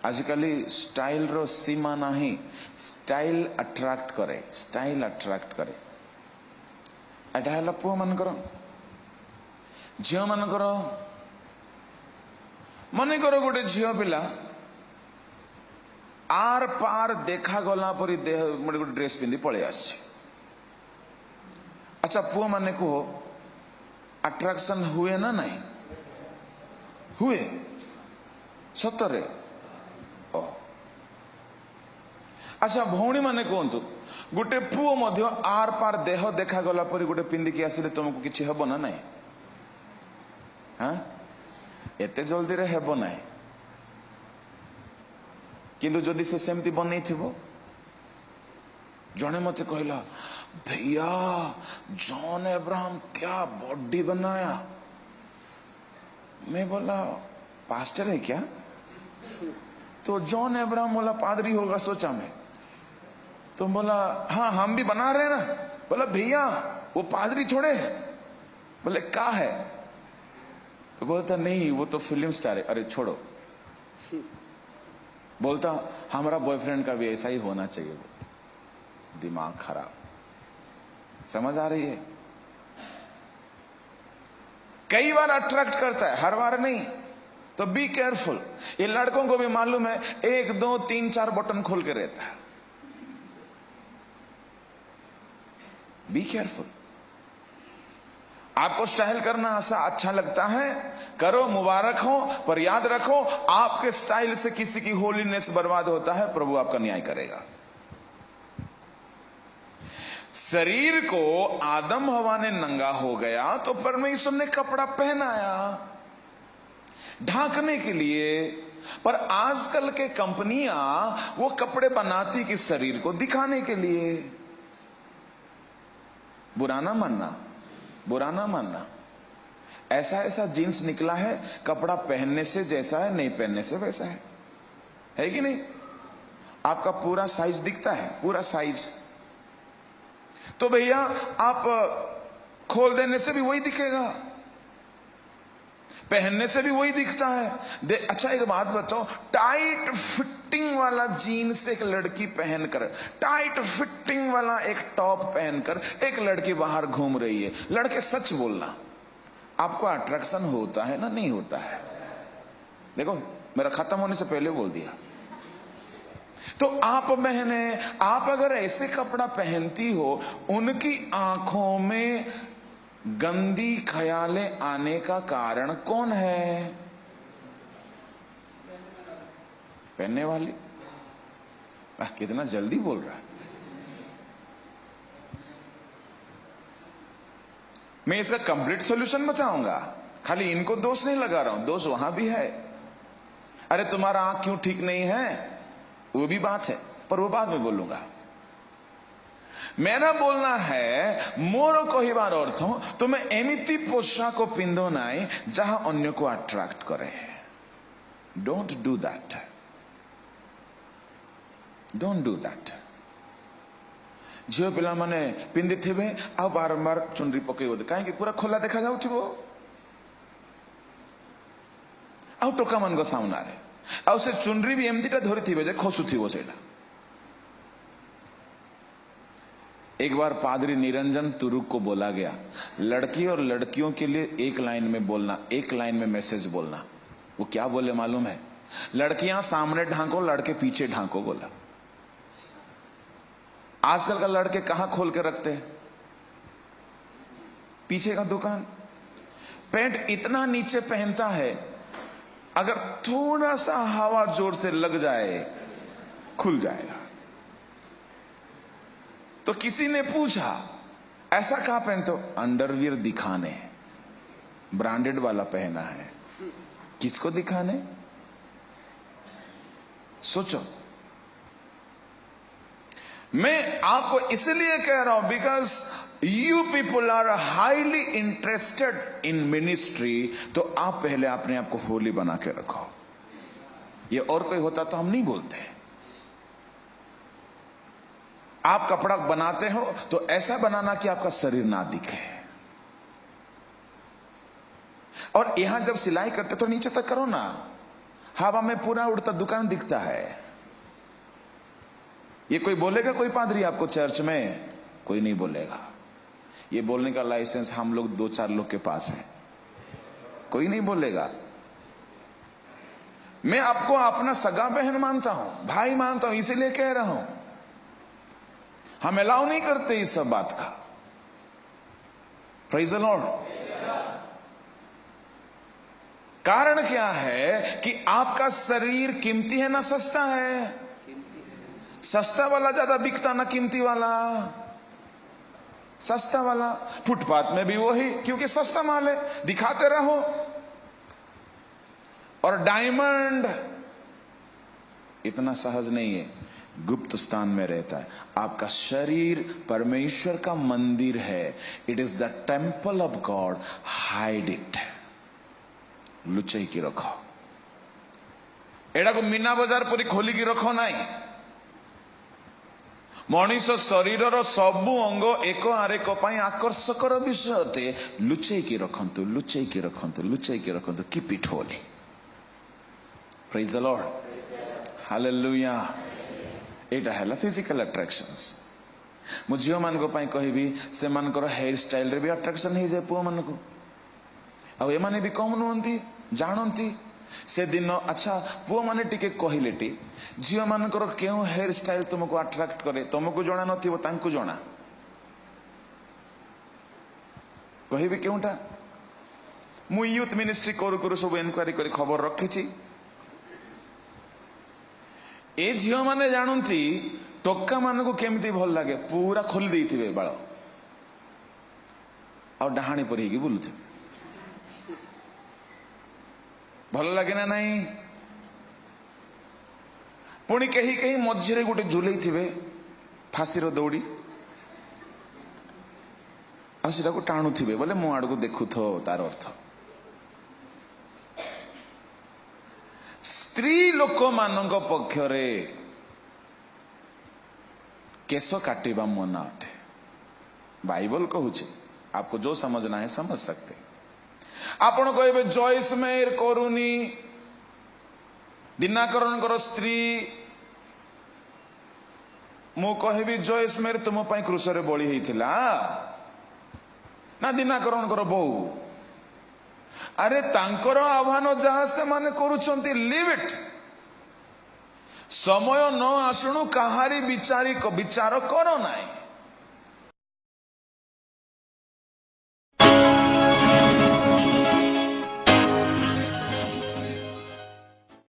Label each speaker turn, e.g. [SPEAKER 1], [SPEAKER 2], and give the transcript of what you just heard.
[SPEAKER 1] आजिकल style रो सीमा नहीं, style अट्राक्ट करे, style अट्राक्ट करे। एटा है पुओ मानकर, झील मानकर। मन कर गोटे झील पिला आर पार देखा गला परी देह गोटे ड्रेस पिंधि पलि आछे। अच्छा पुओ माने कह अट्रैक्शन हुए ना नहीं हुए सतरे? अच्छा भौणी माने कहतु गोटे पुओ मध्य आर पार देह देखा गला परी गोटे पिंधिकी आसिले तुमको किछि हेबो ना नहीं? हाँ एते जल्दी रे हेबो नहीं, किंतु जदि से सेमती बनै थिबो। जने मते कहला भैया जॉन अब्राहम क्या बॉडी बनाया। मैं बोला पास्टर है क्या? तो जॉन अब्राहम बोला पादरी होगा सोचा मैं। तो बोला हाँ हम भी बना रहे हैं ना। बोला भैया वो पादरी थोड़े है। बोले क्या है? तो बोलता नहीं वो तो फिल्म स्टार है। अरे छोड़ो। बोलता हमारा बॉयफ्रेंड का भी ऐसा ही होना चाहिए। दिमाग खराब। समझ आ रही है? कई बार अट्रैक्ट करता है, हर बार नहीं। तो बी केयरफुल। ये लड़कों को भी मालूम है, 1 2 3 4 बटन खोल के रहता है। Be careful. आपको स्टाइल करना अच्छा लगता है, करो, मुबारक हो, पर याद रखो आपके स्टाइल से किसी की होलीनेस बर्बाद होता है, प्रभु आपका न्याय करेगा। शरीर को आदम हवा ने नंगा हो गया तो परमेश्वर ने कपड़ा पहनाया ढांकने के लिए। पर आजकल के कंपनियां वो कपड़े बनाती कि शरीर को दिखाने के लिए। बुरा ना मानना, बुरा ना मानना। ऐसा जीन्स निकला है, कपड़ा पहनने से जैसा है, नहीं पहनने से वैसा है कि नहीं? आपका पूरा साइज दिखता है, पूरा साइज। तो भैया आप खोल देने से भी वही दिखेगा, पहनने से भी वही दिखता है। अच्छा एक बात बताओ, टाइट फिटिंग वाला जीन्स एक लड़की पहनकर, टाइट फिटिंग वाला एक टॉप पहनकर एक लड़की बाहर घूम रही है, लड़के सच बोलना, आपको अट्रैक्शन होता है ना नहीं होता है? देखो मेरा खत्म होने से पहले बोल दिया। तो आप बहने, आप अगर ऐसे कपड़ा पहनती हो, उनकी आंखों में गंदी ख्यालें आने का कारण कौन है? पहनने वाली। कितना जल्दी बोल रहा है। मैं इसका कंप्लीट सॉल्यूशन बताऊंगा, खाली इनको दोष नहीं लगा रहा हूं, दोष वहां भी है। अरे तुम्हारा आंख क्यों ठीक नहीं है, वो भी बात है, पर वो बाद में बोलूंगा। मेरा बोलना है मोर कहबार अर्थ तुम एमिति पोशाक पिंध नाई जहां अन्य को अट्रैक्ट करे। Don't do that, don't do that. झील पिला माने पिंधि थे आ बारंबार चुनरी पकड़ कहीं पूरा खोला देखा जाऊ आ टोका मान सामने आउ से चुनरी भी एमतीटा धरी खसुथिबो सेटा। एक बार पादरी निरंजन तुरुक को बोला गया, लड़की और लड़कियों के लिए एक लाइन में बोलना, एक लाइन में मैसेज बोलना। वो क्या बोले मालूम है? लड़कियां सामने ढांको, लड़के पीछे ढांको बोला। आजकल का लड़के कहां खोल के रखते हैं? पीछे का दुकान। पैंट इतना नीचे पहनता है, अगर थोड़ा सा हवा जोर से लग जाए खुल जाएगा। तो किसी ने पूछा ऐसा कहां पहनते हो? अंडरवियर दिखाने, ब्रांडेड वाला पहना है। किसको दिखाने? सोचो। मैं आपको इसलिए कह रहा हूं because you people are highly interested in ministry. तो आप पहले अपने आप को होली बना के रखो। ये और कोई होता तो हम नहीं बोलते। आप कपड़ा बनाते हो तो ऐसा बनाना कि आपका शरीर ना दिखे। और यहां जब सिलाई करते तो नीचे तक करो ना, हवा में पूरा उड़ता दुकान दिखता है। ये कोई बोलेगा कोई पादरी आपको चर्च में? कोई नहीं बोलेगा। ये बोलने का लाइसेंस हम लोग 2-4 लोग के पास है, कोई नहीं बोलेगा। मैं आपको अपना सगा बहन मानता हूं, भाई मानता हूं, इसीलिए कह रहा हूं। हम अलाउ नहीं करते इस सब बात का। Praise the Lord. कारण क्या है कि आपका शरीर कीमती है ना सस्ता है? सस्ता वाला ज्यादा बिकता ना कीमती वाला? सस्ता वाला। फुटपाथ में भी वही, क्योंकि सस्ता माल है, दिखाते रहो। और डायमंड इतना सहज नहीं है, गुप्त स्थान में रहता है। आपका शरीर परमेश्वर का मंदिर है। It is the temple of God, hide it. लुचई की रखो, एड़ा को मीना बाजार परी खोलिकी रखो नहीं। मनीष शरीर सबु अंग एक आरेक आकर्षकर विषय अटे। लुचेकी रखंतु, लुचेकी रखंतु, लुचेकी रखंतु। Keep it holy. Praise the Lord, hallelujah. एटा है फिजिकल अट्रैक्शंस। मु झील मान कहबी से मानकर हेयर स्टाइल रे भी अट्रैक्शन हो जाए पुआ मान को। आ एमाने भी कम नुहंती, जानती से दिन। अच्छा पुआ माने टिके कहले टी झील मानकर क्यों हेयर स्टाइल तुमको अट्रैक्ट करे? तुमको जना नथिबो, तांको जना। कहबी क्योंटा? मु यूथ मिनिस्ट्री करू करू सब इनक्वारी करी खबर रखी। ए झील माने जानती टोका मान को केमती भल लगे। पूरा खोली देइथिबे बाल और डहाणी परी की बुलुथे। भल लगे ना नहीं? पुणी कहीं कहीं मझे गोटे झुले थे फांसी दौड़ी आटा को टाणुवे बोले मो आड़ को देखु तार अर्थ। स्त्री लोक मान पक्षरे केश काटिबा मना अटे। बाइबल कहूचे, आपको जो समझना है समझ सकते। आपण कहे जॉइस मेयर करूनी, दिनाकरण स्त्री। मु कहबी जॉइस मेयर तुम क्रूस रे बलि होइथिला ना दिनाकरण बो? अरे तांकर आह्वान जहाँ से माने करूछंती, लिव इट। समय न आसुणु कहारी विचार करो नाई।